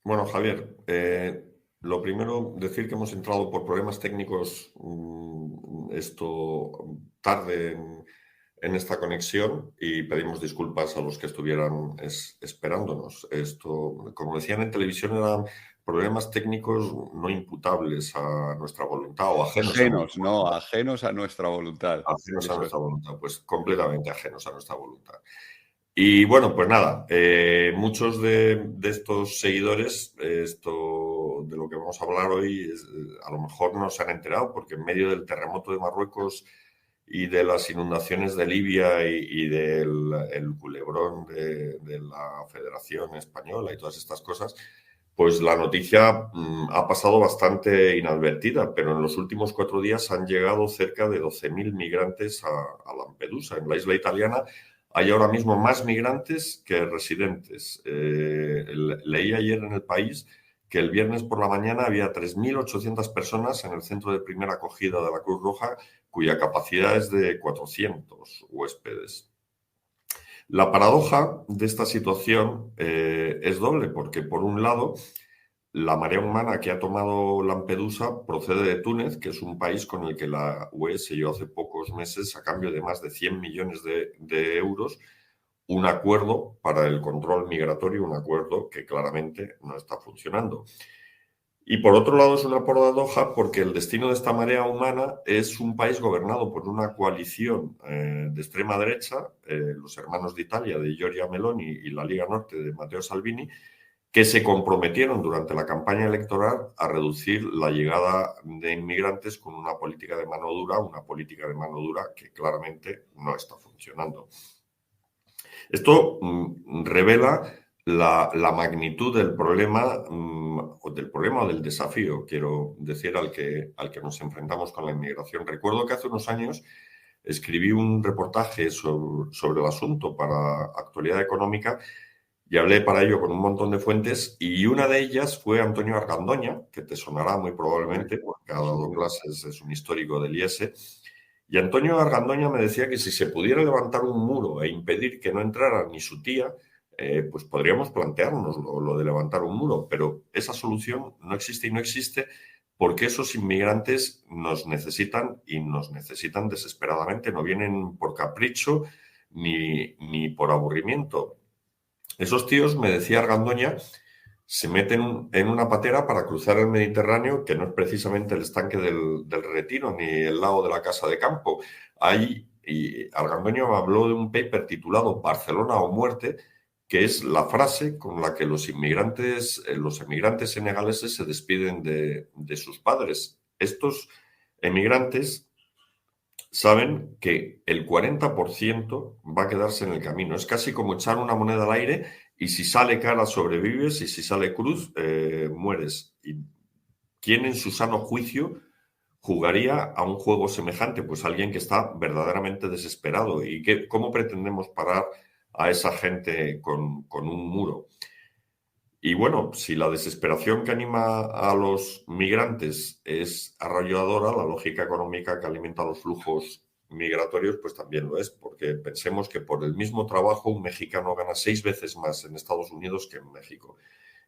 Bueno, Javier, lo primero, decir que hemos entrado por problemas técnicos tarde en esta conexión y pedimos disculpas a los que estuvieran esperándonos. Esto, como decían en televisión, eran problemas técnicos no imputables a nuestra voluntad o ajenos a nuestra Ajenos, no, ajenos a nuestra voluntad. ajenos a Eso es. nuestra voluntad, pues completamente ajenos a nuestra voluntad. Y bueno, pues nada, muchos de estos seguidores, esto de lo que vamos a hablar hoy, a lo mejor no se han enterado porque en medio del terremoto de Marruecos y de las inundaciones de Libia y del el culebrón de la Federación Española y todas estas cosas, pues la noticia ha pasado bastante inadvertida, pero en los últimos 4 días han llegado cerca de 12.000 migrantes a Lampedusa, en la isla italiana. Hay ahora mismo más migrantes que residentes. Leí ayer en El País que el viernes por la mañana había 3.800 personas en el centro de primera acogida de la Cruz Roja, cuya capacidad es de 400 huéspedes. La paradoja de esta situación es doble, porque por un lado, la marea humana que ha tomado Lampedusa procede de Túnez, que es un país con el que la UE selló hace pocos meses, a cambio de más de 100 millones de euros, un acuerdo para el control migratorio, un acuerdo que claramente no está funcionando. Y por otro lado es una paradoja porque el destino de esta marea humana es un país gobernado por una coalición de extrema derecha, los hermanos de Italia, de Giorgia Meloni, y la Liga Norte de Matteo Salvini, que se comprometieron durante la campaña electoral a reducir la llegada de inmigrantes con una política de mano dura que claramente no está funcionando. Esto revela la magnitud del problema, o del desafío, quiero decir, al que nos enfrentamos con la inmigración. Recuerdo que hace unos años escribí un reportaje sobre el asunto para Actualidad Económica y hablé para ello con un montón de fuentes y una de ellas fue Antonio Argandoña, que te sonará muy probablemente porque ha dado Seguro. clases, es un histórico del IES. Y Antonio Argandoña me decía que si se pudiera levantar un muro e impedir que no entrara ni su tía, pues podríamos plantearnos lo de levantar un muro, pero esa solución no existe y no existe porque esos inmigrantes nos necesitan y nos necesitan desesperadamente, no vienen por capricho ni por aburrimiento. Esos tíos, me decía Argandoña, se meten en una patera para cruzar el Mediterráneo, que no es precisamente el estanque del Retiro ni el lago de la Casa de Campo. Y Argandoña me habló de un paper titulado Barcelona o muerte, que es la frase con la que los emigrantes senegaleses se despiden de sus padres. Estos emigrantes saben que el 40% va a quedarse en el camino. Es casi como echar una moneda al aire y si sale cara sobrevives y si sale cruz mueres. ¿Y quién en su sano juicio jugaría a un juego semejante? Pues alguien que está verdaderamente desesperado. ¿Y cómo pretendemos parar a esa gente con un muro? Y bueno, si la desesperación que anima a los migrantes es arrolladora, la lógica económica que alimenta los flujos migratorios, pues también lo es, porque pensemos que por el mismo trabajo un mexicano gana 6 veces más en Estados Unidos que en México.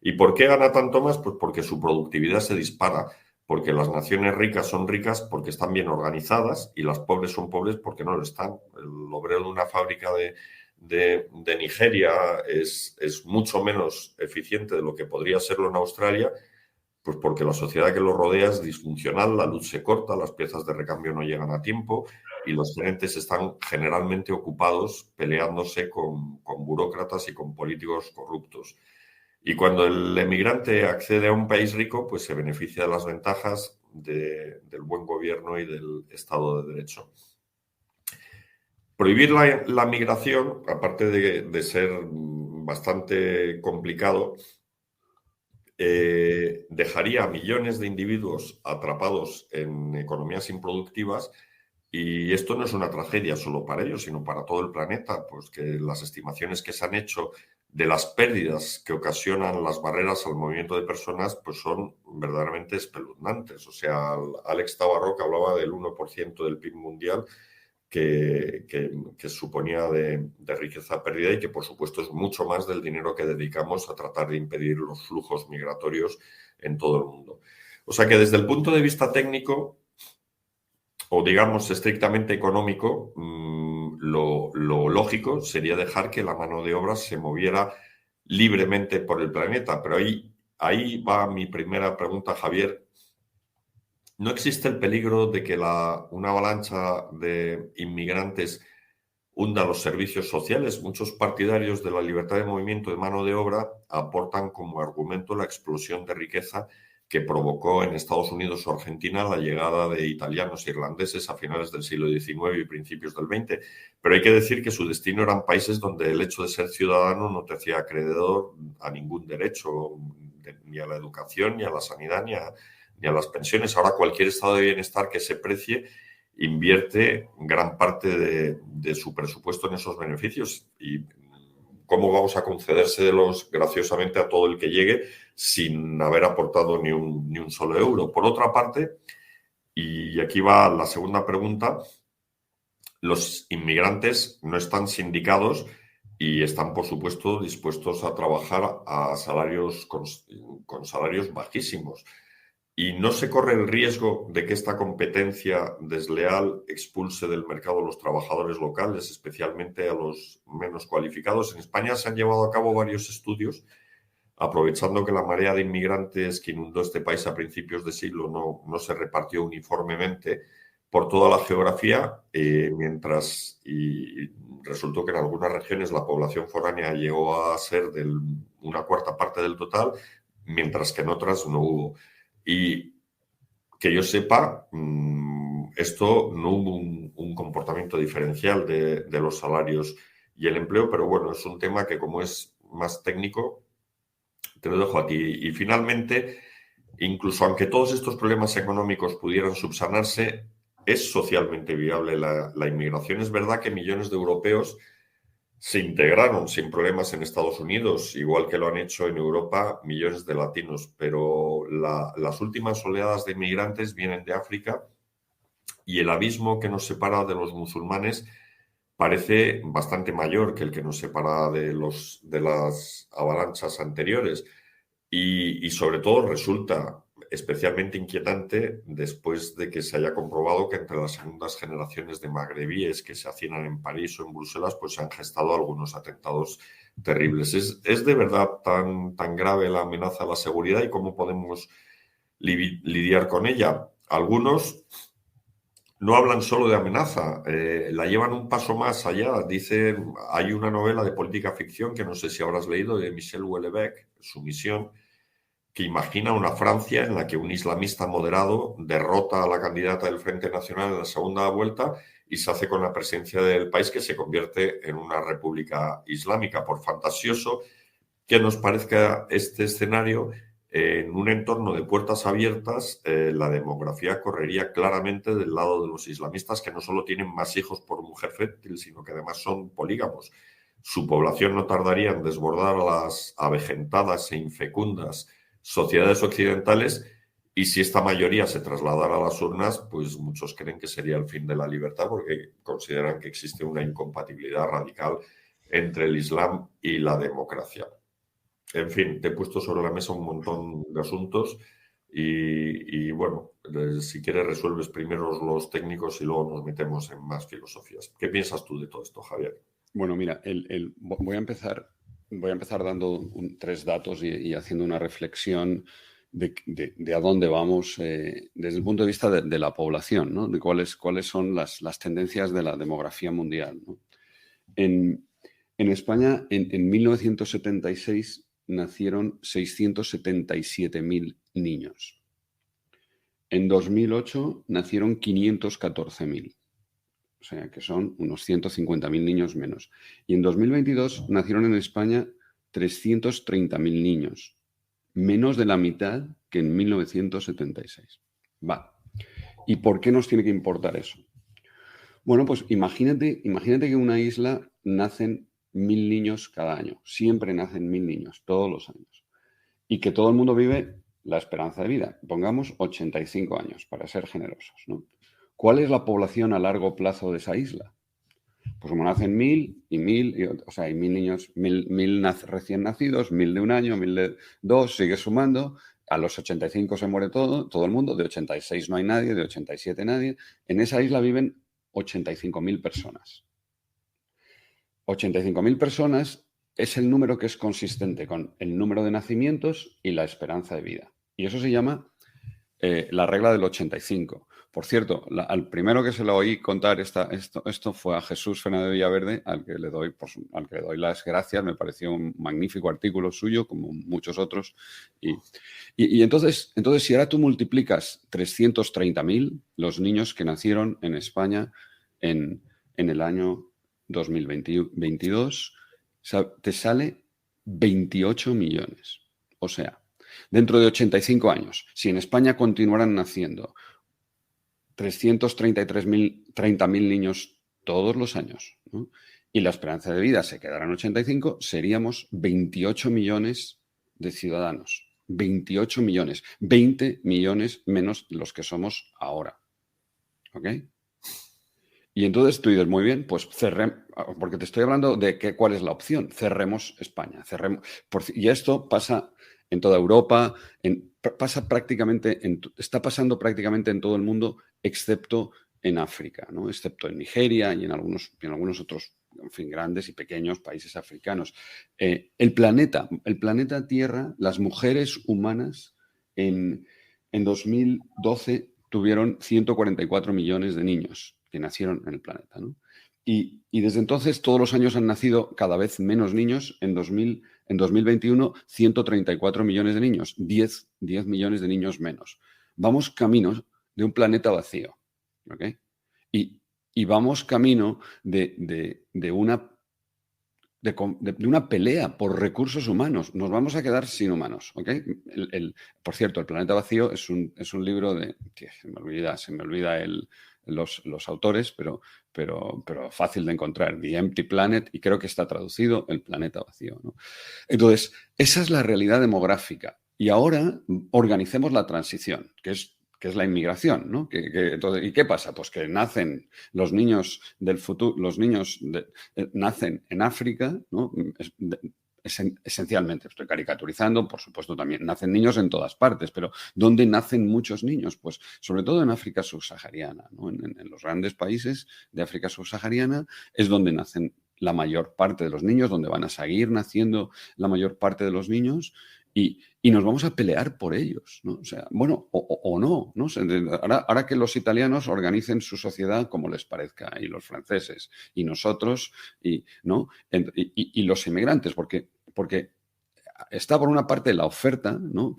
¿Y por qué gana tanto más? Pues porque su productividad se dispara, porque las naciones ricas son ricas porque están bien organizadas y las pobres son pobres porque no lo están. El obrero de una fábrica de Nigeria es mucho menos eficiente de lo que podría serlo en Australia, pues porque la sociedad que lo rodea es disfuncional, la luz se corta, las piezas de recambio no llegan a tiempo y los gerentes están generalmente ocupados peleándose con burócratas y con políticos corruptos. Y cuando el emigrante accede a un país rico, pues se beneficia de las ventajas del buen gobierno y del Estado de Derecho. Prohibir la migración, aparte de ser bastante complicado, dejaría a millones de individuos atrapados en economías improductivas y esto no es una tragedia solo para ellos, sino para todo el planeta, pues que las estimaciones que se han hecho de las pérdidas que ocasionan las barreras al movimiento de personas pues son verdaderamente espeluznantes. O sea, Alex Tabarrok hablaba del 1% del PIB mundial que suponía de riqueza perdida y que, por supuesto, es mucho más del dinero que dedicamos a tratar de impedir los flujos migratorios en todo el mundo. O sea que desde el punto de vista técnico, o digamos estrictamente económico, lo lógico sería dejar que la mano de obra se moviera libremente por el planeta. Pero ahí va mi primera pregunta, Javier. ¿No existe el peligro de que una avalancha de inmigrantes hunda los servicios sociales? Muchos partidarios de la libertad de movimiento de mano de obra aportan como argumento la explosión de riqueza que provocó en Estados Unidos o Argentina la llegada de italianos e irlandeses a finales del siglo XIX y principios del XX. Pero hay que decir que su destino eran países donde el hecho de ser ciudadano no te hacía acreedor a ningún derecho, ni a la educación, ni a la sanidad, ni a las pensiones. Ahora cualquier estado de bienestar que se precie invierte gran parte de su presupuesto en esos beneficios. ¿Y cómo vamos a concedérselos graciosamente a todo el que llegue sin haber aportado ni un solo euro? Por otra parte, y aquí va la segunda pregunta, los inmigrantes no están sindicados y están, por supuesto, dispuestos a trabajar a salarios con salarios bajísimos. ¿Y no se corre el riesgo de que esta competencia desleal expulse del mercado a los trabajadores locales, especialmente a los menos cualificados? En España se han llevado a cabo varios estudios, aprovechando que la marea de inmigrantes que inundó este país a principios de siglo no se repartió uniformemente por toda la geografía, mientras resultó que en algunas regiones la población foránea llegó a ser una cuarta parte del total, mientras que en otras no hubo. Y que yo sepa, esto no hubo un comportamiento diferencial de los salarios y el empleo, pero bueno, es un tema que como es más técnico, te lo dejo a ti. Y finalmente, incluso aunque todos estos problemas económicos pudieran subsanarse, es socialmente viable la inmigración. Es verdad que millones de europeos se integraron sin problemas en Estados Unidos, igual que lo han hecho en Europa millones de latinos, pero las últimas oleadas de inmigrantes vienen de África y el abismo que nos separa de los musulmanes parece bastante mayor que el que nos separa de las avalanchas anteriores. Y sobre todo resulta especialmente inquietante después de que se haya comprobado que entre las segundas generaciones de magrebíes que se hacinan en París o en Bruselas, pues se han gestado algunos atentados terribles. ¿Es de verdad tan grave la amenaza a la seguridad y cómo podemos lidiar con ella? Algunos no hablan solo de amenaza, la llevan un paso más allá. Dicen, hay una novela de política ficción que no sé si habrás leído, de Michel Houellebecq, Su misión, que imagina una Francia en la que un islamista moderado derrota a la candidata del Frente Nacional en la segunda vuelta y se hace con la presidencia del país, que se convierte en una república islámica. Por fantasioso que nos parezca este escenario, en un entorno de puertas abiertas, la demografía correría claramente del lado de los islamistas, que no solo tienen más hijos por mujer fértil, sino que además son polígamos. Su población no tardaría en desbordar a las avejentadas e infecundas sociedades occidentales, y si esta mayoría se trasladara a las urnas, pues muchos creen que sería el fin de la libertad, porque consideran que existe una incompatibilidad radical entre el Islam y la democracia. En fin, te he puesto sobre la mesa un montón de asuntos y bueno, si quieres resuelves primero los técnicos y luego nos metemos en más filosofías. ¿Qué piensas tú de todo esto, Javier? Bueno, mira, voy a empezar dando tres datos y haciendo una reflexión de a dónde vamos desde el punto de vista de la población, ¿no? De cuáles son las tendencias de la demografía mundial, ¿no? En España, en 1976, nacieron 677.000 niños. En 2008 nacieron 514.000. O sea, que son unos 150.000 niños menos. Y en 2022 nacieron en España 330.000 niños, menos de la mitad que en 1976. Va. ¿Y por qué nos tiene que importar eso? Bueno, pues imagínate que en una isla nacen 1.000 niños cada año. Siempre nacen 1.000 niños, todos los años. Y que todo el mundo vive la esperanza de vida. Pongamos 85 años, para ser generosos, ¿no? ¿Cuál es la población a largo plazo de esa isla? Pues como nacen 1.000 y 1.000, o sea, hay 1.000 niños, 1.000 recién nacidos, 1.000 de un año, 1.000 de dos, sigue sumando. A los 85 se muere todo el mundo, de 86 no hay nadie, de 87 nadie. En esa isla viven 85.000 personas. 85.000 personas es el número que es consistente con el número de nacimientos y la esperanza de vida. Y eso se llama la regla del 85. Por cierto, al primero que se lo oí contar esto fue a Jesús Fernández Villaverde, al que le doy las gracias. Me pareció un magnífico artículo suyo, como muchos otros. Y entonces, si ahora tú multiplicas 330.000 los niños que nacieron en España en el año 2022, te sale 28 millones. O sea, dentro de 85 años, si en España continuaran naciendo 330.000 niños todos los años, ¿no? Y la esperanza de vida se quedara en 85, seríamos 28 millones de ciudadanos. 28 millones. 20 millones menos de los que somos ahora. ¿Ok? Y entonces tú dices, muy bien, pues cerremos, porque te estoy hablando de cuál es la opción. Cerremos España. Y esto pasa en toda Europa, está pasando prácticamente en todo el mundo, excepto en África, ¿no? Excepto en Nigeria y en algunos otros, en fin, grandes y pequeños países africanos. El planeta Tierra, las mujeres humanas en 2012 tuvieron 144 millones de niños que nacieron en el planeta, ¿no? Y desde entonces todos los años han nacido cada vez menos niños. En 2021, 134 millones de niños, 10 millones de niños menos. Vamos camino de un planeta vacío, ¿ok? Y vamos camino de una pelea por recursos humanos. Nos vamos a quedar sin humanos, ¿ok? Por cierto, El planeta vacío es un libro de... Se me olvida los autores, pero fácil de encontrar. The Empty Planet, y creo que está traducido El planeta vacío, ¿no? Entonces, esa es la realidad demográfica. Y ahora organicemos la transición, que es la inmigración, ¿no? Entonces, ¿y qué pasa? Pues que nacen los niños del futuro, nacen en África, ¿no? Esencialmente, estoy caricaturizando, por supuesto también nacen niños en todas partes, pero ¿dónde nacen muchos niños? Pues sobre todo en África subsahariana, ¿no? En los grandes países de África subsahariana es donde nacen la mayor parte de los niños, donde van a seguir naciendo la mayor parte de los niños. Y nos vamos a pelear por ellos, ¿no? O sea, bueno, o no, ¿no? Ahora que los italianos organicen su sociedad como les parezca, y los franceses, y nosotros, ¿no? Y los inmigrantes, porque está por una parte la oferta, ¿no?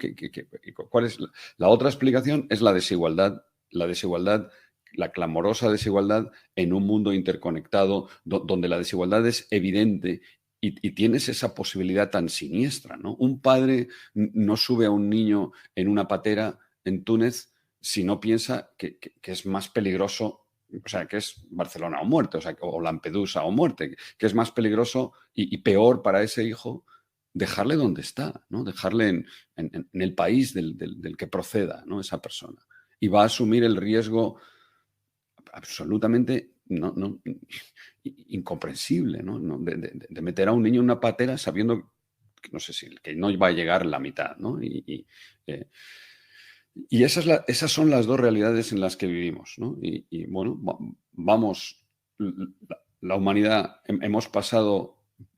¿Cuál es la otra explicación? Es la desigualdad, la clamorosa desigualdad en un mundo interconectado, donde la desigualdad es evidente. Y tienes esa posibilidad tan siniestra, ¿no? Un padre no sube a un niño en una patera en Túnez si no piensa que es más peligroso, o sea, que es Barcelona o muerte, o Lampedusa o muerte, que es más peligroso y peor para ese hijo dejarle donde está, ¿no? Dejarle en el país del que proceda, ¿no? Esa persona. Y va a asumir el riesgo absolutamente incomprensible, ¿no? De meter a un niño en una patera sabiendo que no sé si que no va a llegar la mitad, ¿no? Y esas son las dos realidades en las que vivimos, ¿no? Y bueno, vamos, la humanidad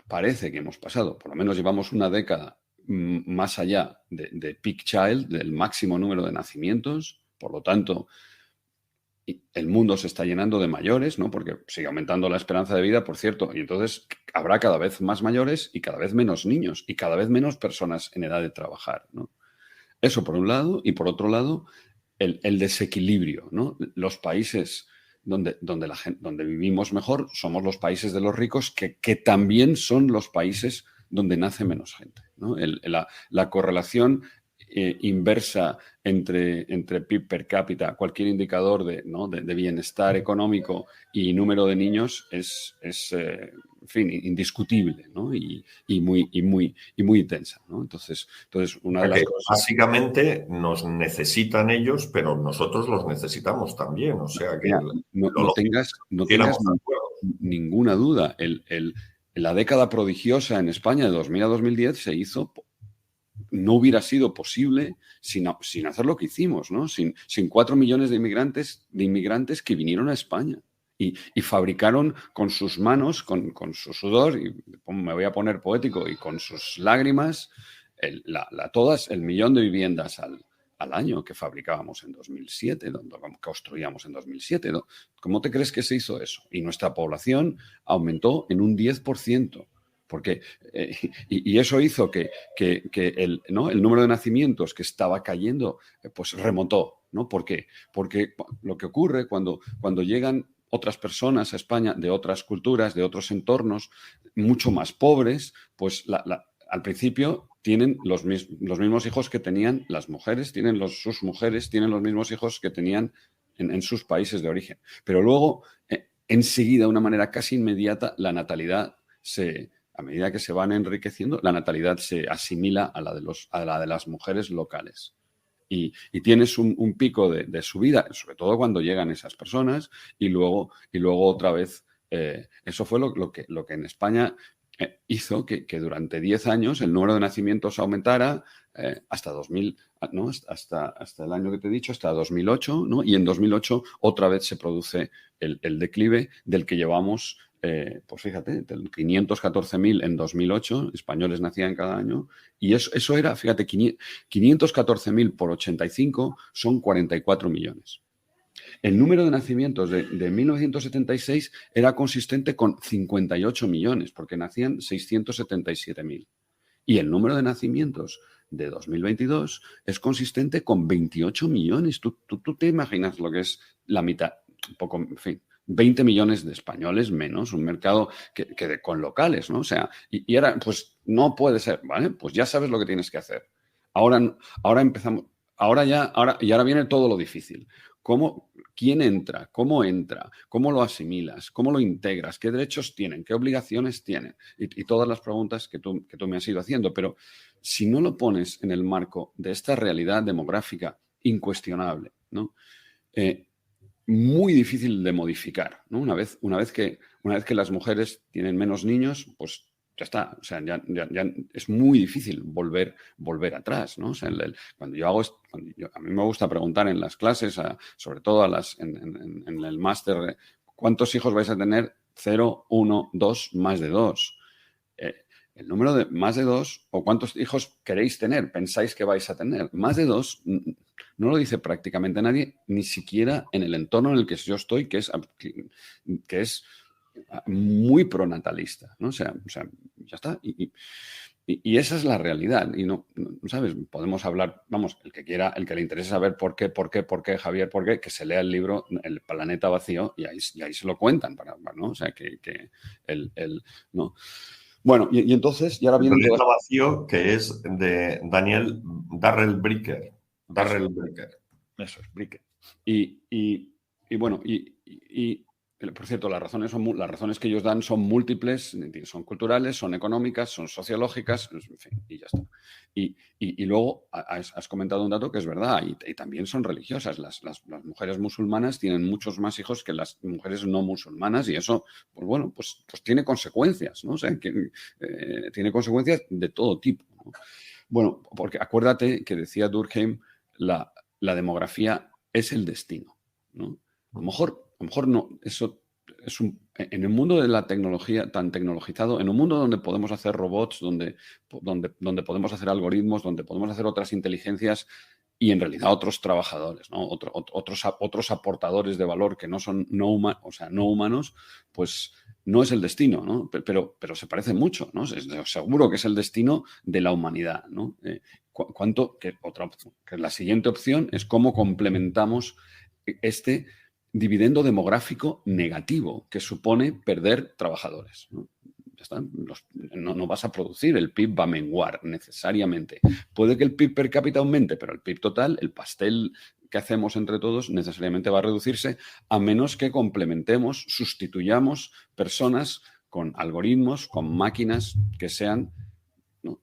parece que hemos pasado, por lo menos llevamos una década más allá de peak child, del máximo número de nacimientos, por lo tanto, el mundo se está llenando de mayores, ¿no? Porque sigue aumentando la esperanza de vida, por cierto, y entonces habrá cada vez más mayores y cada vez menos niños y cada vez menos personas en edad de trabajar, ¿no? Eso por un lado, y por otro lado, el desequilibrio, ¿no? Los países donde vivimos mejor somos los países de los ricos, que también son los países donde nace menos gente, ¿no? La correlación inversa entre PIB per cápita, cualquier indicador de bienestar económico y número de niños es en fin, indiscutible, ¿no? Y muy intensa, ¿no? Entonces, una de las cosas... Básicamente nos necesitan ellos, pero nosotros los necesitamos también. O sea que Mira, no tengas ninguna duda. La década prodigiosa en España de 2000 a 2010 se hizo... No hubiera sido posible sin hacer lo que hicimos, ¿no? Sin 4 millones de inmigrantes que vinieron a España y fabricaron con sus manos, con su sudor, y me voy a poner poético, y con sus lágrimas, todas el millón de viviendas al año que fabricábamos en 2007, que construíamos en 2007. ¿No? ¿Cómo te crees que se hizo eso? Y nuestra población aumentó en un 10%. Porque, y eso hizo que el número de nacimientos que estaba cayendo, pues remontó, ¿no? ¿Por qué? Porque lo que ocurre cuando llegan otras personas a España de otras culturas, de otros entornos, mucho más pobres, pues al principio tienen los mismos hijos que tenían las mujeres, sus mujeres tienen los mismos hijos que tenían en sus países de origen. Pero luego, enseguida, de una manera casi inmediata, la natalidad a medida que se van enriqueciendo, la natalidad se asimila a la de las mujeres locales. Y tienes un pico de subida, sobre todo cuando llegan esas personas, y luego otra vez, eso fue lo que en España hizo que durante 10 años el número de nacimientos aumentara hasta 2000, ¿no? hasta el año que te he dicho, hasta 2008, ¿no? Y en 2008 otra vez se produce el declive del que llevamos. Pues fíjate, 514.000 en 2008 españoles nacían cada año, y eso era, fíjate, 514.000 por 85 son 44 millones. El número de nacimientos de 1976 era consistente con 58 millones, porque nacían 677.000. Y el número de nacimientos de 2022 es consistente con 28 millones. ¿Tú te imaginas lo que es la mitad? Un poco, en fin. 20 millones de españoles menos, un mercado con locales, ¿no? O sea, y ahora, pues no puede ser, ¿vale? Pues ya sabes lo que tienes que hacer. Ahora empezamos, y ahora viene todo lo difícil. ¿Quién entra? ¿Cómo entra? ¿Cómo lo asimilas? ¿Cómo lo integras? ¿Qué derechos tienen? ¿Qué obligaciones tienen? Y todas las preguntas que tú me has ido haciendo. Pero si no lo pones en el marco de esta realidad demográfica incuestionable, ¿no? Muy difícil de modificar, ¿no? Una vez que las mujeres tienen menos niños, pues ya está. O sea, ya es muy difícil volver atrás, ¿no? O sea, a mí me gusta preguntar en las clases, sobre todo en el máster, ¿cuántos hijos vais a tener? 0, 1, 2, más de 2. El número de más de 2, o cuántos hijos queréis tener, pensáis que vais a tener. Más de 2 no lo dice prácticamente nadie, ni siquiera en el entorno en el que yo estoy, que es muy pronatalista, ¿no? O sea, ya está. Y esa es la realidad. Y no, ¿sabes? Podemos hablar, vamos, el que le interese saber por qué, Javier, por qué, que se lea el libro El planeta vacío, y ahí se lo cuentan, ¿no? O sea, ¿no? Bueno, y entonces, y ahora viene... El planeta vacío, que es de Darrell Bricker. Eso es, Bricker. Y bueno, por cierto, las razones que ellos dan son múltiples, son culturales, son económicas, son sociológicas, en fin, y ya está. Y luego has comentado un dato que es verdad, y también son religiosas. Las mujeres musulmanas tienen muchos más hijos que las mujeres no musulmanas, y eso, pues bueno, pues tiene consecuencias, ¿no? O sea, tiene consecuencias de todo tipo, ¿no? Bueno, porque acuérdate que decía Durkheim, la demografía es el destino, ¿no? A lo mejor no, eso es en el mundo de la tecnología tan tecnologizado, en un mundo donde podemos hacer robots, donde podemos hacer algoritmos, donde podemos hacer otras inteligencias y en realidad otros trabajadores, ¿no? Otros aportadores de valor que no son no humanos, pues no es el destino, ¿no? Pero se parece mucho, ¿no? Seguro que es el destino de la humanidad, ¿no? Que la siguiente opción es cómo complementamos este dividendo demográfico negativo que supone perder trabajadores, ¿no? Ya está. No vas a producir, el PIB va a menguar necesariamente. Puede que el PIB per cápita aumente, pero el PIB total, el pastel que hacemos entre todos, necesariamente va a reducirse, a menos que complementemos, sustituyamos personas con algoritmos, con máquinas que sean, ¿no?,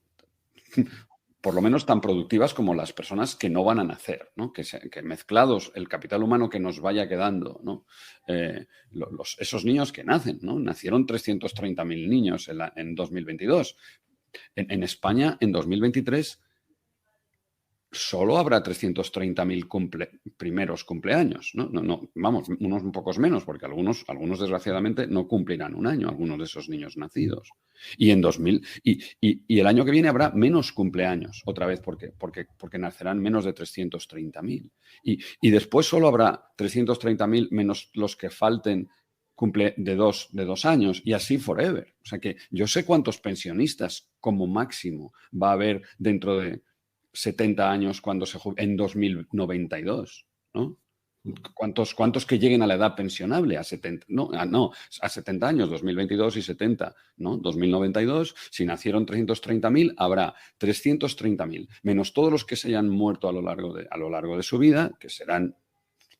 por lo menos tan productivas como las personas que no van a nacer, ¿no? Que mezclados el capital humano que nos vaya quedando, ¿no? Esos niños que nacen, ¿no? Nacieron 330.000 niños en 2022. En España, en 2023, solo habrá 330.000 primeros cumpleaños, ¿no? Vamos, unos un pocos menos, porque algunos desgraciadamente no cumplirán un año, algunos de esos niños nacidos. Y el año que viene habrá menos cumpleaños, otra vez, porque nacerán menos de 330.000. Y después solo habrá 330.000 menos los que falten cumple de dos años, y así forever. O sea que yo sé cuántos pensionistas como máximo va a haber dentro de 70 años cuando en 2092, ¿no? ¿Cuántos que lleguen a la edad pensionable? A 70, a 70 años, 2022 y 70, ¿no? 2092, si nacieron 330.000, habrá 330.000, menos todos los que se hayan muerto a lo largo de su vida, que serán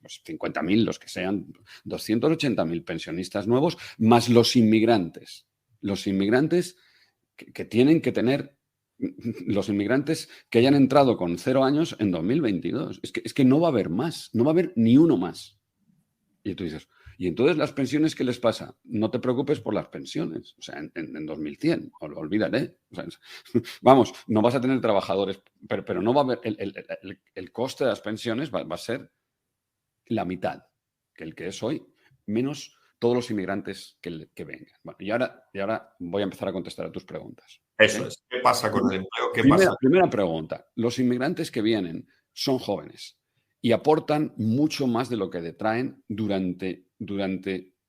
pues 50.000, los que sean 280.000 pensionistas nuevos, más los inmigrantes. Los inmigrantes que tienen que tener, los inmigrantes que hayan entrado con 0 años en 2022. Es que no va a haber más, no va a haber ni uno más. Y tú dices, ¿y entonces las pensiones qué les pasa? No te preocupes por las pensiones. O sea, en 2100, olvídate. O sea, vamos, no vas a tener trabajadores, pero no va a haber, el coste de las pensiones va a ser la mitad que el que es hoy, menos todos los inmigrantes que vengan. Bueno, y ahora voy a empezar a contestar a tus preguntas. Eso es. ¿Qué pasa con el empleo? Primera pregunta. Los inmigrantes que vienen son jóvenes y aportan mucho más de lo que detraen durante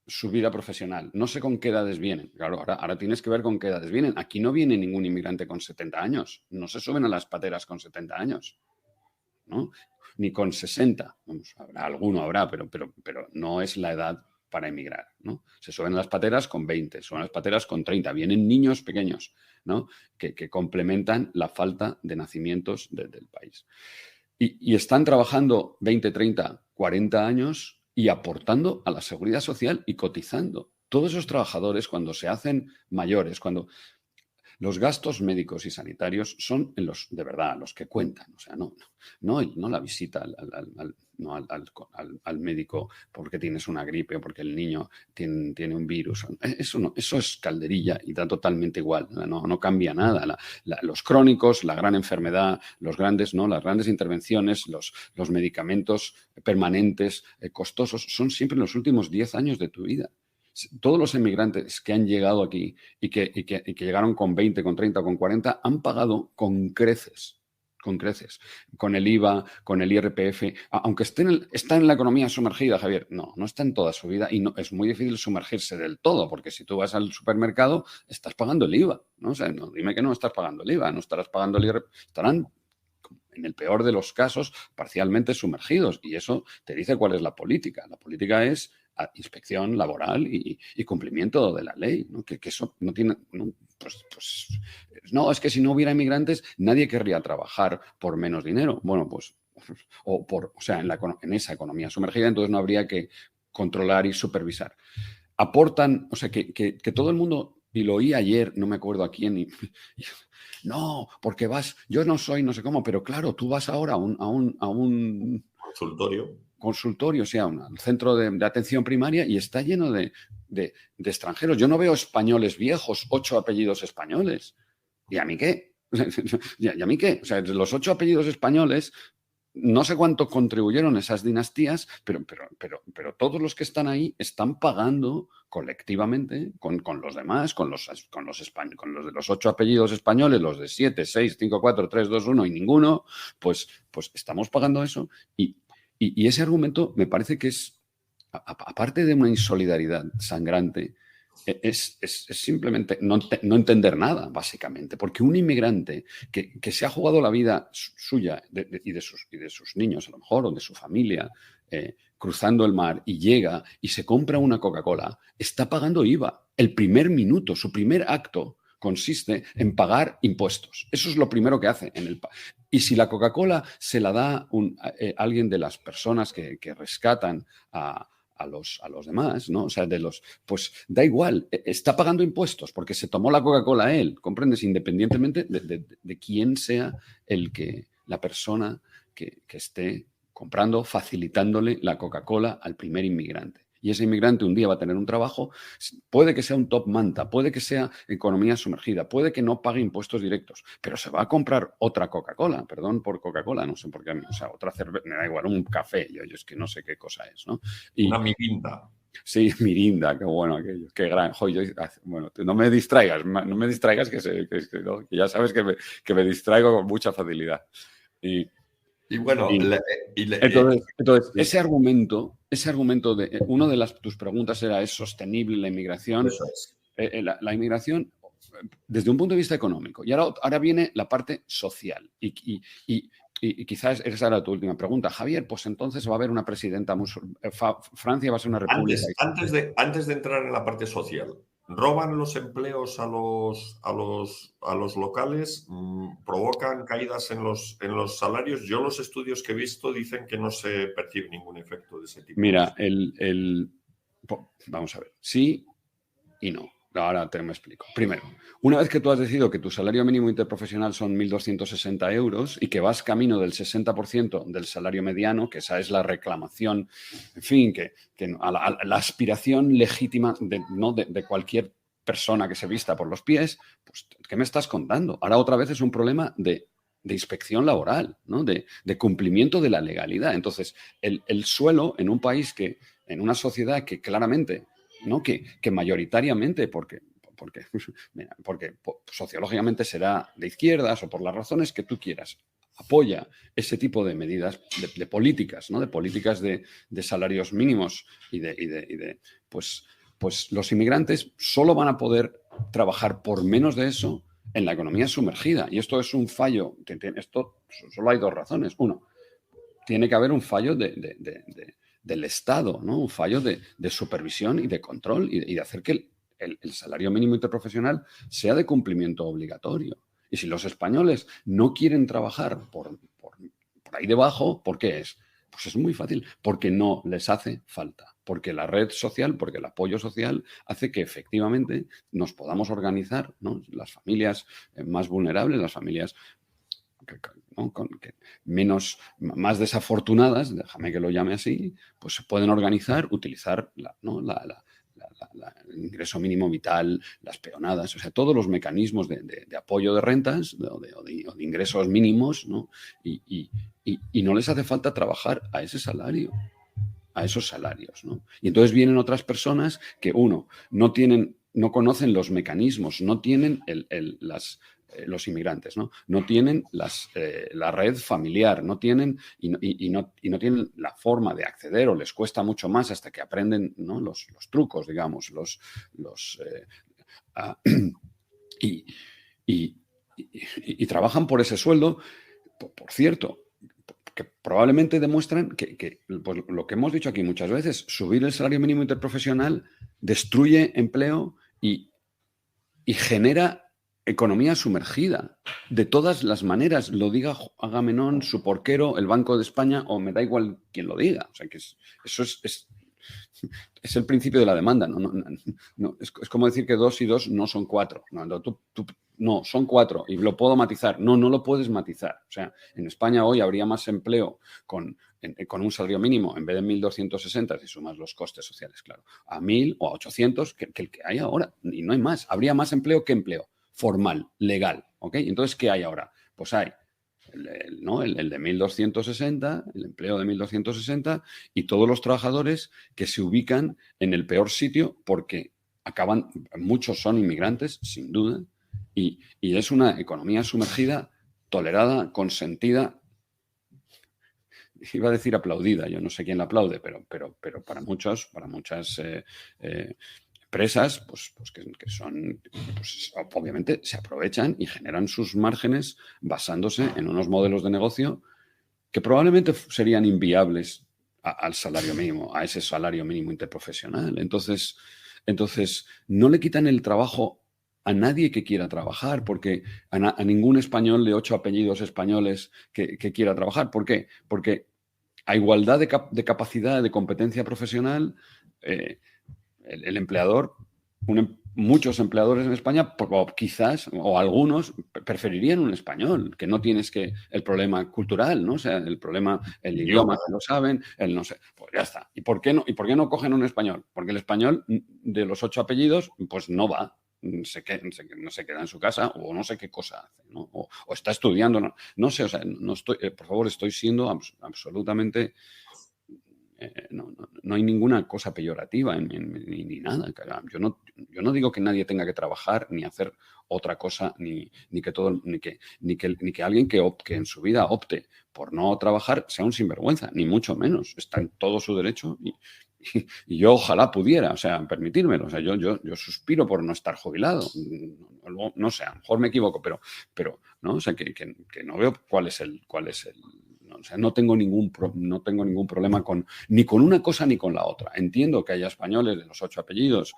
su vida profesional. No sé con qué edades vienen. Claro, ahora tienes que ver con qué edades vienen. Aquí no viene ningún inmigrante con 70 años. No se suben a las pateras con 70 años, ¿no? Ni con 60. Vamos, habrá, pero no es la edad para emigrar, ¿no? Se suben a las pateras con 20, suben a las pateras con 30. Vienen niños pequeños, ¿no?, que complementan la falta de nacimientos del país. Y están trabajando 20, 30, 40 años y aportando a la seguridad social y cotizando. Todos esos trabajadores, cuando se hacen mayores, cuando los gastos médicos y sanitarios son de verdad los que cuentan. O sea, no la visita al médico porque tienes una gripe o porque el niño tiene un virus. Eso es calderilla y da totalmente igual. No cambia nada. Los crónicos, la gran enfermedad, las grandes intervenciones, los medicamentos permanentes, costosos, son siempre los últimos 10 años de tu vida. Todos los emigrantes que han llegado aquí y que llegaron con 20, con 30, con 40, han pagado con creces, con el IVA, con el IRPF, aunque está en la economía sumergida, Javier. No está en toda su vida y es muy difícil sumergirse del todo, porque si tú vas al supermercado, estás pagando el IVA, ¿no? O sea, no, dime que no estás pagando el IVA, no estarás pagando el IRPF, estarán, en el peor de los casos, parcialmente sumergidos, y eso te dice cuál es la política. La política es inspección laboral y cumplimiento de la ley, ¿no? Que eso no tiene... No, es que si no hubiera inmigrantes, nadie querría trabajar por menos dinero. Bueno, pues... en esa economía sumergida, entonces no habría que controlar y supervisar. Aportan, o sea, que todo el mundo, y lo oí ayer, no me acuerdo a quién, no, porque yo no soy no sé cómo, pero claro, tú vas ahora a un consultorio, o sea, al centro de atención primaria, y está lleno de extranjeros. Yo no veo españoles viejos, 8 apellidos españoles. ¿Y a mí qué? ¿Y a mí qué? O sea, los 8 apellidos españoles, no sé cuánto contribuyeron esas dinastías, pero todos los que están ahí están pagando colectivamente con los demás, con los de los 8 apellidos españoles, los de 7, 6, 5, 4, 3, 2, 1 y ninguno, pues estamos pagando eso. Y ese argumento me parece que es, aparte de una insolidaridad sangrante, es simplemente no entender nada, básicamente. Porque un inmigrante que se ha jugado la vida suya y de sus niños, a lo mejor, o de su familia, cruzando el mar, y llega y se compra una Coca-Cola, está pagando IVA. el primer minuto, su primer acto consiste en pagar impuestos. Eso es lo primero que hace. Y si la Coca-Cola se la da alguien de las personas que rescatan a los demás, ¿no? O sea, pues da igual, está pagando impuestos porque se tomó la Coca-Cola él, ¿comprendes? Independientemente de quién sea la persona que esté comprando, facilitándole la Coca-Cola al primer inmigrante. Y ese inmigrante un día va a tener un trabajo, puede que sea un top manta, puede que sea economía sumergida, puede que no pague impuestos directos, pero se va a comprar otra Coca-Cola, perdón por Coca-Cola, no sé por qué, o sea, otra cerveza, me da igual, un café, yo es que no sé qué cosa es, ¿no? Una Mirinda. Sí, Mirinda, qué bueno aquello, qué gran. Bueno, no me distraigas, que ya sabes que me distraigo con mucha facilidad. Y bueno, entonces ese argumento de una de tus preguntas era, ¿es sostenible la inmigración? Eso es. La inmigración desde un punto de vista económico. Y ahora viene la parte social. Y quizás esa era tu última pregunta, Javier. Pues entonces va a haber una presidenta Francia va a ser una república. Antes de entrar en la parte social, roban los empleos a los locales, provocan caídas en los salarios. Yo los estudios que he visto dicen que no se percibe ningún efecto de ese tipo. Mira, vamos a ver, sí y no. Ahora me explico. Primero, una vez que tú has decidido que tu salario mínimo interprofesional son 1.260 euros y que vas camino del 60% del salario mediano, que esa es la reclamación, en fin, que la aspiración legítima de cualquier persona que se vista por los pies, pues, ¿qué me estás contando? Ahora otra vez es un problema de inspección laboral, ¿no? De cumplimiento de la legalidad. Entonces, el suelo en un país en una sociedad que claramente, ¿no? que mayoritariamente, porque sociológicamente será de izquierdas o por las razones que tú quieras, apoya ese tipo de medidas, de políticas, ¿no? De políticas de salarios mínimos y pues los inmigrantes solo van a poder trabajar por menos de eso en la economía sumergida. Y esto es un fallo. Esto solo hay dos razones. Uno, tiene que haber un fallo del Estado, ¿no? Un fallo de supervisión y de control y de hacer que el salario mínimo interprofesional sea de cumplimiento obligatorio. Y si los españoles no quieren trabajar por ahí debajo, ¿por qué es? Pues es muy fácil, porque no les hace falta, porque la red social, porque el apoyo social hace que efectivamente nos podamos organizar, ¿no? Las familias más vulnerables, las familias más desafortunadas, déjame que lo llame así, pues se pueden organizar, utilizar el ingreso mínimo vital, las peonadas, o sea, todos los mecanismos de apoyo de rentas o de ingresos mínimos, ¿no? Y no les hace falta trabajar a ese salario, a esos salarios, ¿no? Y entonces vienen otras personas que, no conocen los mecanismos, no tienen los inmigrantes, ¿no? No tienen la red familiar, no tienen y no tienen la forma de acceder o les cuesta mucho más hasta que aprenden, ¿no? los trucos, digamos, y trabajan por ese sueldo, por cierto, que probablemente demuestran que pues, lo que hemos dicho aquí muchas veces, subir el salario mínimo interprofesional destruye empleo y genera economía sumergida, de todas las maneras, lo diga Agamenón, su porquero, el Banco de España, o me da igual quien lo diga. O sea, que eso es el principio de la demanda. No, es como decir que 2 y 2 no son 4. No, son 4 y lo puedo matizar. No lo puedes matizar. O sea, en España hoy habría más empleo con un salario mínimo en vez de 1.260, si sumas los costes sociales, claro, a 1.000 o a 800 que el que hay ahora. Y no hay más. Habría más empleo que empleo formal, legal, ¿ok? Entonces, ¿qué hay ahora? Pues hay el de 1.260, el empleo de 1.260 y todos los trabajadores que se ubican en el peor sitio porque muchos son inmigrantes, sin duda, y es una economía sumergida, tolerada, consentida, iba a decir aplaudida, yo no sé quién la aplaude, pero para muchas empresas, pues que son, pues, obviamente se aprovechan y generan sus márgenes basándose en unos modelos de negocio que probablemente serían inviables al salario mínimo, a ese salario mínimo interprofesional. Entonces, Entonces, no le quitan el trabajo a nadie que quiera trabajar, porque a ningún español de 8 apellidos españoles que quiera trabajar. ¿Por qué? Porque a igualdad de capacidad, de competencia profesional, el empleador, muchos empleadores en España, o quizás, o algunos, preferirían un español, que no tienes el problema cultural, ¿no? O sea, el problema, el idioma, que lo saben, el no sé, pues ya está. ¿Y por qué no cogen un español? Porque el español de los 8 apellidos, pues no va. No se queda en su casa o no sé qué cosa hace, ¿no? O está estudiando, no sé, o sea, no estoy, por favor, estoy siendo absolutamente... no hay ninguna cosa peyorativa ni nada. Yo no digo que nadie tenga que trabajar ni hacer otra cosa, ni que alguien que en su vida opte por no trabajar sea un sinvergüenza, ni mucho menos. Está en todo su derecho y yo ojalá pudiera, o sea, permitírmelo. O sea, yo suspiro por no estar jubilado. No sé, a lo mejor me equivoco, pero ¿no? O sea, que no veo cuál es el o sea, no tengo ningún problema ni con una cosa ni con la otra. Entiendo que haya españoles de los 8 apellidos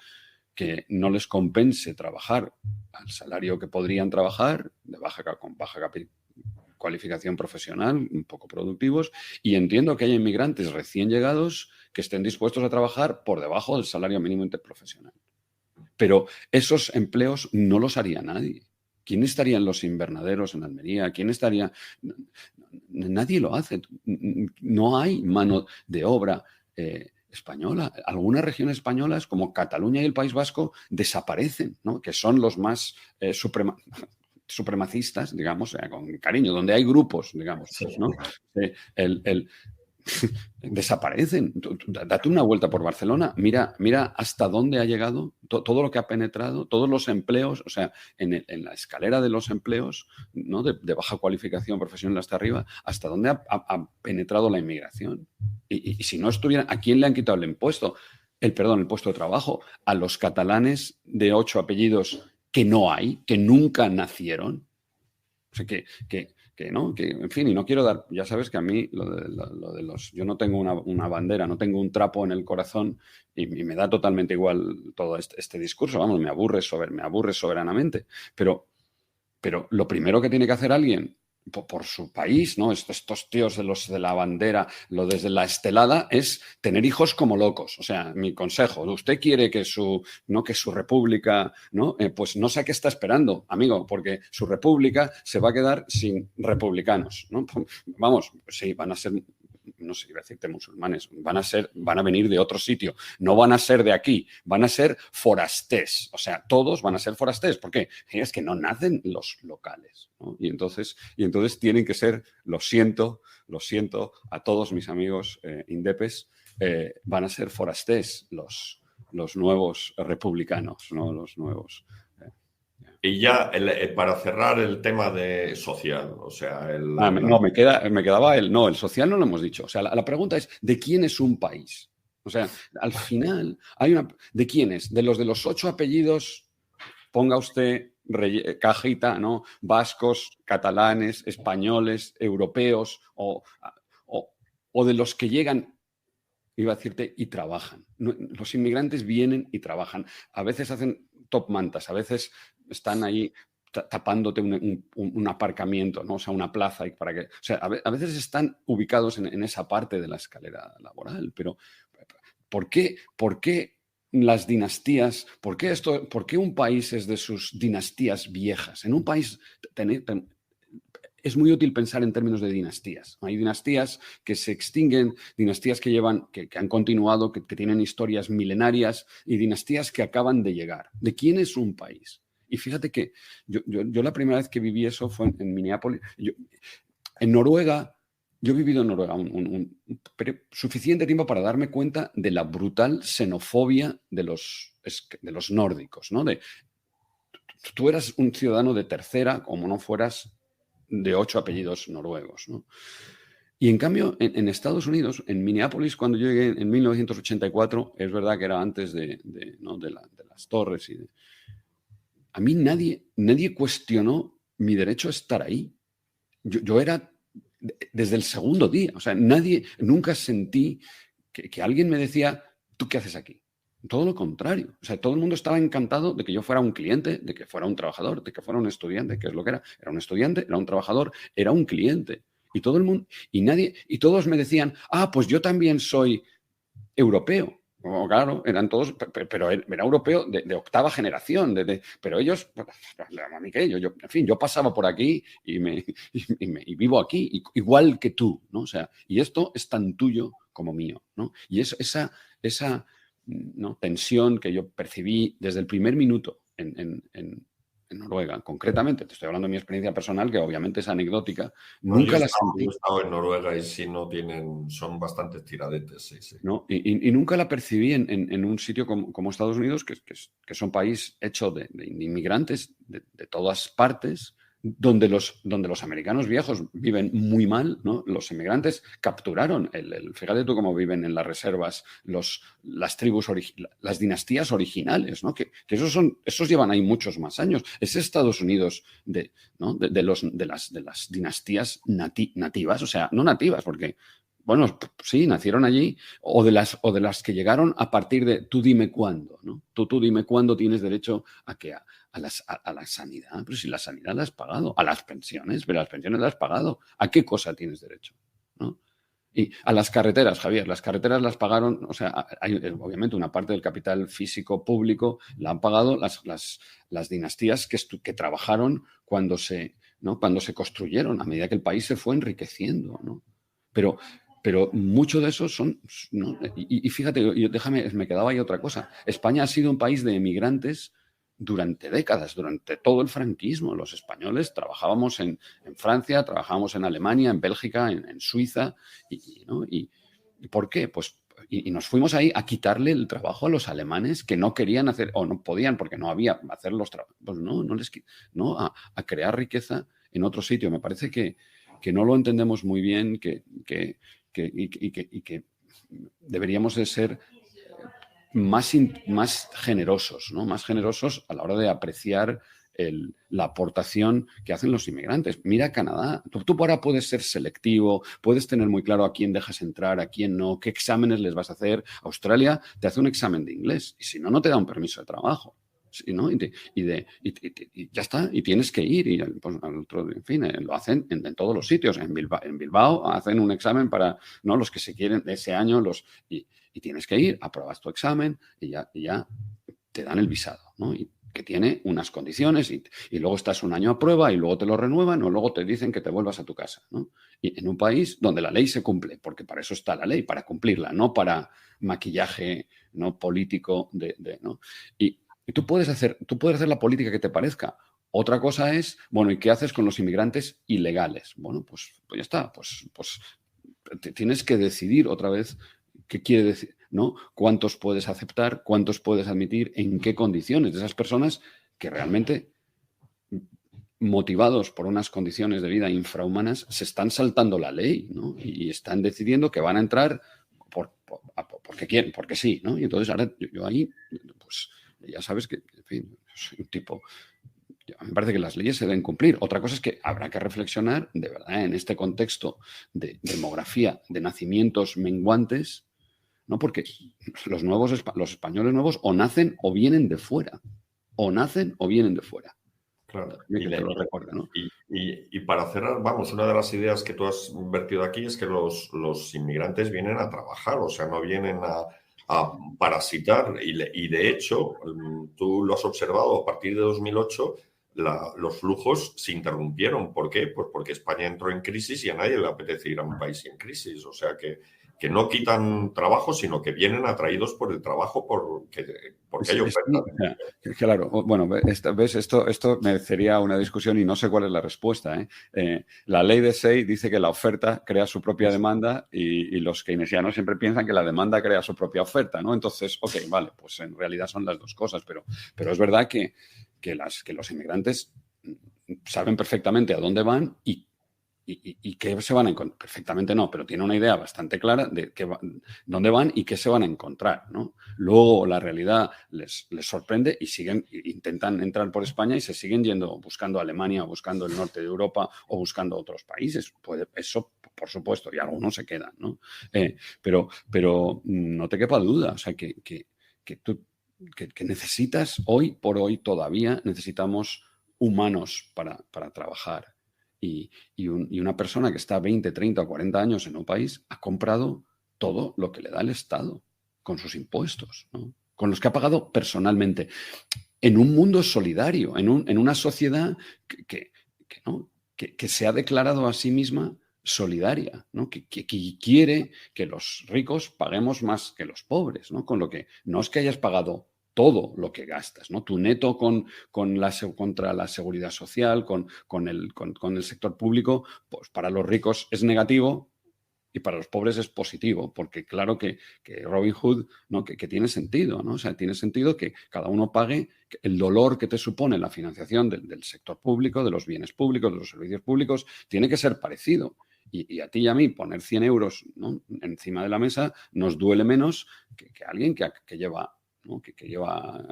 que no les compense trabajar al salario que podrían trabajar, con baja cualificación profesional, un poco productivos, y entiendo que haya inmigrantes recién llegados que estén dispuestos a trabajar por debajo del salario mínimo interprofesional. Pero esos empleos no los haría nadie. ¿Quién estaría en los invernaderos en Almería? ¿Quién estaría...? Nadie lo hace. No hay mano de obra española. Algunas regiones españolas, como Cataluña y el País Vasco, desaparecen, ¿no? Que son los más supremacistas, digamos, con cariño, donde hay grupos, digamos, ¿no? Desaparecen. Date una vuelta por Barcelona, mira hasta dónde ha llegado todo lo que ha penetrado, todos los empleos, o sea, en la escalera de los empleos, ¿no? de baja cualificación profesional hasta arriba, hasta dónde ha penetrado la inmigración. Y si no estuviera, ¿a quién le han quitado el puesto de trabajo? A los catalanes de 8 apellidos que no hay, que nunca nacieron. O sea, en fin, y no quiero dar, ya sabes que a mí lo de los, yo no tengo una bandera, no tengo un trapo en el corazón y me da totalmente igual todo este discurso, vamos, me aburre soberanamente, pero lo primero que tiene que hacer alguien por su país, ¿no? Estos tíos de la bandera, lo desde la estelada, es tener hijos como locos. O sea, mi consejo, usted quiere que su república, ¿no? Pues no sé a qué está esperando, amigo, porque su república se va a quedar sin republicanos, ¿no? Vamos, sí, van a ser... no sé, iba a decirte musulmanes, van a venir de otro sitio, no van a ser de aquí, van a ser forastés, o sea, todos van a ser forastés. ¿Por qué? Es que no nacen los locales, ¿no? Y entonces tienen que ser, lo siento a todos mis amigos indepes, van a ser forastés los nuevos republicanos, ¿no? Los nuevos... Y ya, para cerrar el tema de social, o sea... No, me quedaba el social no lo hemos dicho. O sea, la pregunta es, ¿de quién es un país? O sea, al final hay ¿de quién es? De los 8 apellidos, ponga usted cajita, ¿no? Vascos, catalanes, españoles, europeos, o de los que llegan, iba a decirte, y trabajan. Los inmigrantes vienen y trabajan. A veces hacen top mantas, a veces están ahí tapándote un aparcamiento, ¿no? O sea, una plaza. O sea, a veces están ubicados en esa parte de la escalera laboral. Pero ¿por qué las dinastías? ¿Por qué un país es de sus dinastías viejas? En un país es muy útil pensar en términos de dinastías. Hay dinastías que se extinguen, dinastías que han continuado, que tienen historias milenarias, y dinastías que acaban de llegar. ¿De quién es un país? Y fíjate que yo la primera vez que viví eso fue en Minneapolis. En Noruega, yo he vivido en Noruega suficiente tiempo para darme cuenta de la brutal xenofobia de los nórdicos, ¿no? Tú eras un ciudadano de tercera, como no fueras de 8 apellidos noruegos, ¿no? Y en cambio, en Estados Unidos, en Minneapolis, cuando yo llegué en 1984, es verdad que era antes de las torres a mí nadie cuestionó mi derecho a estar ahí. Yo era desde el segundo día. O sea, nunca sentí que alguien me decía, ¿tú qué haces aquí? Todo lo contrario. O sea, todo el mundo estaba encantado de que yo fuera un cliente, de que fuera un trabajador, de que fuera un estudiante, que es lo que era. Era un estudiante, era un trabajador, era un cliente. Y todo el mundo, y todos me decían, pues yo también soy europeo. Claro, eran todos, pero era europeo de octava generación, pero ellos, a mí qué, en fin, yo pasaba por aquí y vivo aquí, igual que tú, ¿no? O sea, y esto es tan tuyo como mío, ¿no? Y esa ¿no? tensión que yo percibí desde el primer minuto en Noruega, concretamente, te estoy hablando de mi experiencia personal, que obviamente es anecdótica, No, nunca la yo he sentí. estado en Noruega y sí no tienen, son bastantes tiradetes, sí, sí. ¿No? Y nunca la percibí en un sitio como Estados Unidos, que es un país hecho de inmigrantes de todas partes, donde los americanos viejos viven muy mal, ¿no? Los inmigrantes capturaron, fíjate tú cómo viven en las reservas las tribus, las dinastías originales, ¿no? Que esos llevan ahí muchos más años. Es Estados Unidos ¿no? de las dinastías nativas, o sea, no nativas, porque bueno, sí, nacieron allí, o de las que llegaron a partir de tú dime cuándo, ¿no? Tú dime cuándo tienes derecho a la sanidad. Pero si la sanidad la has pagado, a las pensiones, pero las pensiones las has pagado. ¿A qué cosa tienes derecho? ¿No? Y a las carreteras, Javier, las carreteras las pagaron, o sea, hay obviamente una parte del capital físico público la han pagado las dinastías que trabajaron ¿no? cuando se construyeron, a medida que el país se fue enriqueciendo, ¿no? Pero mucho de eso son, ¿no? Y fíjate, me quedaba ahí otra cosa. España ha sido un país de emigrantes durante décadas, durante todo el franquismo. Los españoles trabajábamos en Francia, trabajábamos en Alemania, en Bélgica, en Suiza. ¿No? ¿Y por qué? Pues y nos fuimos ahí a quitarle el trabajo a los alemanes que no querían hacer o no podían porque no había hacer los trabajos. Pues no, a crear riqueza en otro sitio. Me parece que no lo entendemos muy bien, que deberíamos de ser más generosos, ¿no? Más generosos a la hora de apreciar la aportación que hacen los inmigrantes. Mira Canadá, tú ahora puedes ser selectivo, puedes tener muy claro a quién dejas entrar, a quién no, qué exámenes les vas a hacer. Australia te hace un examen de inglés y si no, no te da un permiso de trabajo. Sí, ¿no? Y ya está, y tienes que ir. Y pues, en fin, lo hacen en todos los sitios. En Bilbao hacen un examen para ¿no? los que se quieren de ese año, y tienes que ir, apruebas tu examen y ya te dan el visado, ¿no? Y que tiene unas condiciones y luego estás un año a prueba y luego te lo renuevan o luego te dicen que te vuelvas a tu casa, ¿no? Y en un país donde la ley se cumple, porque para eso está la ley, para cumplirla, no para maquillaje no político ¿no? Y tú puedes hacer la política que te parezca. Otra cosa es, bueno, ¿y qué haces con los inmigrantes ilegales? Bueno, pues ya está, pues tienes que decidir otra vez qué quiere decir, ¿no? Cuántos puedes aceptar, cuántos puedes admitir, en qué condiciones de esas personas que realmente, motivados por unas condiciones de vida infrahumanas, se están saltando la ley, ¿no? Y están decidiendo que van a entrar porque quieren, porque sí, ¿no? Y entonces ahora yo ahí, pues ya sabes que, en fin, soy un tipo. Me parece que las leyes se deben cumplir. Otra cosa es que habrá que reflexionar, de verdad, en este contexto de demografía, de nacimientos menguantes, ¿no? Porque los españoles nuevos o nacen o vienen de fuera. O nacen o vienen de fuera. Claro. Que te lo recuerda, ¿no? Y para cerrar, vamos, una de las ideas que tú has vertido aquí es que los inmigrantes vienen a trabajar, o sea, no vienen a parasitar. Y de hecho, tú lo has observado a partir de 2008, los flujos se interrumpieron. ¿Por qué? Pues porque España entró en crisis y a nadie le apetece ir a un país en crisis. O sea que no quitan trabajo, sino que vienen atraídos por el trabajo porque hay oferta. Claro, bueno, ves, esto merecería una discusión y no sé cuál es la respuesta. La ley de Say dice que la oferta crea su propia demanda y los keynesianos siempre piensan que la demanda crea su propia oferta, ¿no? Entonces, ok, vale, pues en realidad son las dos cosas, pero es verdad que los inmigrantes saben perfectamente a dónde van y qué se van a encontrar. Perfectamente no, pero tiene una idea bastante clara de dónde van y qué se van a encontrar, ¿no? Luego la realidad les sorprende y intentan entrar por España y se siguen yendo, buscando Alemania, buscando el norte de Europa o buscando otros países. Eso, por supuesto, y algunos se quedan, ¿no? Pero no te quepa duda, o sea, que que necesitas, hoy por hoy todavía necesitamos humanos para trabajar. Y una persona que está 20, 30 o 40 años en un país ha comprado todo lo que le da el Estado con sus impuestos, ¿no? Con los que ha pagado personalmente, en un mundo solidario, en una sociedad que se ha declarado a sí misma solidaria, ¿no? Que quiere que los ricos paguemos más que los pobres, ¿no? Con lo que no es que hayas pagado todo lo que gastas, ¿no? Tu neto contra la seguridad social, con el sector público, pues para los ricos es negativo y para los pobres es positivo, porque claro que Robin Hood, ¿no? que tiene sentido, ¿no? O sea, tiene sentido que cada uno pague el dolor que te supone la financiación del sector público, de los bienes públicos, de los servicios públicos, tiene que ser parecido. Y a ti y a mí poner 100 euros, ¿no? encima de la mesa nos duele menos que alguien que lleva, ¿no? que lleva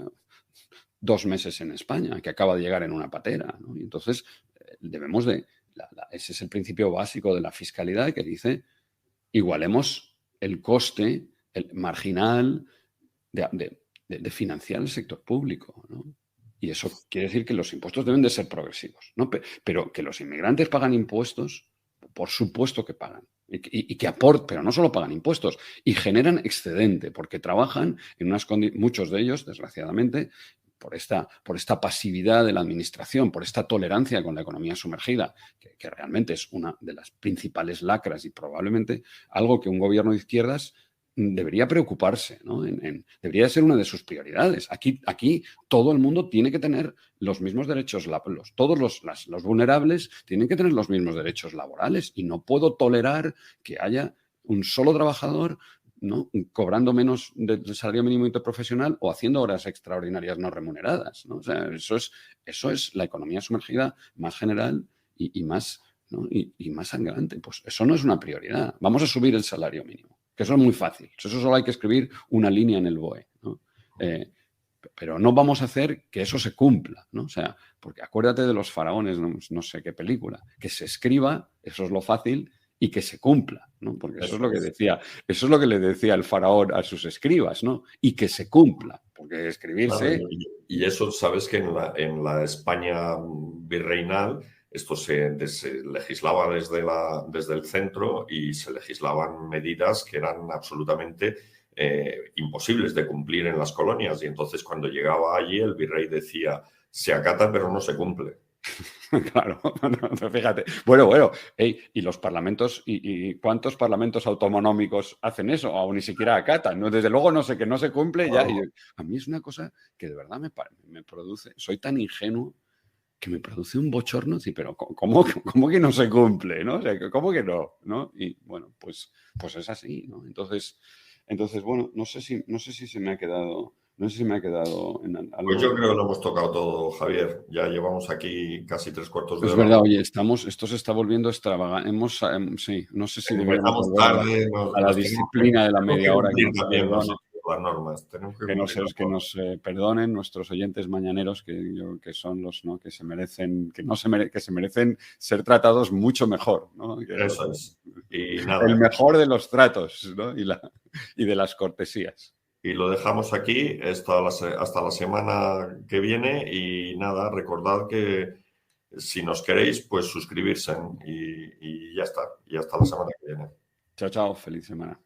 2 meses en España, que acaba de llegar en una patera, ¿no? Y entonces debemos de... ese es el principio básico de la fiscalidad, que dice: igualemos el coste marginal de financiar el sector público, ¿no? Y eso quiere decir que los impuestos deben de ser progresivos, ¿no? Pero que los inmigrantes pagan impuestos, por supuesto que pagan. Y que aportan, pero no solo pagan impuestos, y generan excedente, porque trabajan en unas condiciones, muchos de ellos, desgraciadamente, por esta pasividad de la administración, por esta tolerancia con la economía sumergida, que realmente es una de las principales lacras y probablemente algo que un gobierno de izquierdas debería preocuparse, ¿no? Debería ser una de sus prioridades. Aquí todo el mundo tiene que tener los mismos derechos, todos los vulnerables tienen que tener los mismos derechos laborales, y no puedo tolerar que haya un solo trabajador, ¿no? cobrando menos del salario mínimo interprofesional o haciendo horas extraordinarias no remuneradas, ¿no? O sea, eso es la economía sumergida más general y más, ¿no? y más sangrante. Pues eso no es una prioridad. Vamos a subir el salario mínimo, que eso es muy fácil. Eso solo hay que escribir una línea en el BOE, ¿no? Pero no vamos a hacer que eso se cumpla, ¿no? O sea, porque acuérdate de los faraones, no sé qué película, que se escriba, eso es lo fácil, y que se cumpla, ¿no? Porque eso es lo que decía, eso es lo que le decía el faraón a sus escribas, ¿no? Y que se cumpla, porque escribirse... Claro, y eso, sabes que en la España virreinal esto se legislaba desde el centro, y se legislaban medidas que eran absolutamente imposibles de cumplir en las colonias. Y entonces, cuando llegaba allí, el virrey decía: se acata pero no se cumple. Claro, no, fíjate. Bueno, y los parlamentos, y ¿cuántos parlamentos autonómicos hacen eso? O ni siquiera acatan, ¿no? Desde luego no sé, que no se cumple ya. Y a mí es una cosa que de verdad me produce, soy tan ingenuo que me produce un bochorno, sí, pero ¿cómo que no se cumple, ¿no? O sea, ¿cómo que no? ¿No? Y bueno, pues es así, ¿no? Entonces, bueno, no sé si se me ha quedado... No sé si me ha quedado en algo. Pues yo creo que lo hemos tocado todo, Javier. Ya llevamos aquí casi 3/4 de hora. Es verdad, oye, esto se está volviendo extravagante. Sí, no sé si deberíamos volver tarde, a la disciplina de la media hora. Que nos también perdone, las normas. que nos perdonen nuestros oyentes mañaneros, que son los, ¿no? que se merecen, que se merecen ser tratados mucho mejor, ¿no? Eso es. Y nada, el mejor de los tratos, ¿no? y de las cortesías. Y lo dejamos aquí hasta la semana que viene. Y nada, recordad que si nos queréis, pues suscribirse, y ya está. Y hasta la semana que viene. Chao, feliz semana.